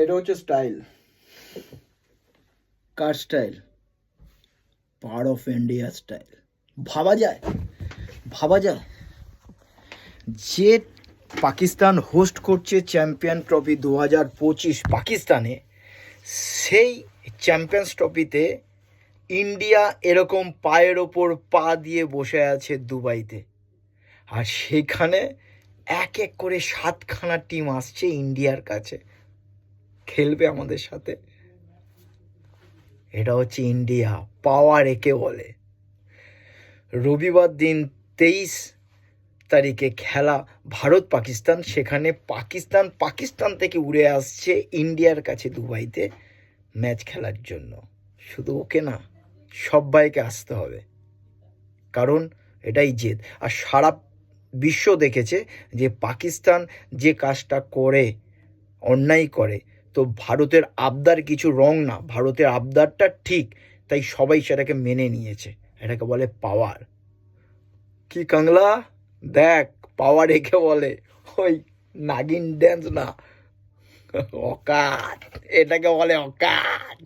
এটা হচ্ছে style. Car style? Power of India style. ভাবা যায়? ভাবা যায় যে পাকিস্তান হোস্ট করছে চ্যাম্পিয়ন ট্রফি 2025 পাকিস্তানে, সেই চ্যাম্পিয়ন্স ট্রফিতে ইন্ডিয়া এরকম পায়ের ওপর পা দিয়ে বসে আছে দুবাইতে, আর সেখানে এক এক করে 7খানা টিম আসছে ইন্ডিয়ার কাছে খেলবে আমাদের সাথে। এটা হচ্ছে ইন্ডিয়া, পাওয়ার একে বলে। রবিবার দিন 23 তারিখে খেলা ভারত পাকিস্তান, সেখানে পাকিস্তান থেকে উড়ে আসছে ইন্ডিয়ার কাছে দুবাইতে ম্যাচ খেলার জন্য। শুধু ওকে না, সবাইকে আসতে হবে, কারণ এটাই জেদ। আর সারা বিশ্ব দেখেছে যে পাকিস্তান যে কাজটা করে, অন্যায় করে, তো ভারতের আবদার কিছু রং না, ভারতের আবদারটা ঠিক, তাই সবাই সেটাকে মেনে নিয়েছে। এটাকে বলে পাওয়ার। কি কাংলা, দেখ পাওয়ার একে বলে, ওই নাগিন ড্যান্স না, অকাত, এটাকে বলে অকাত।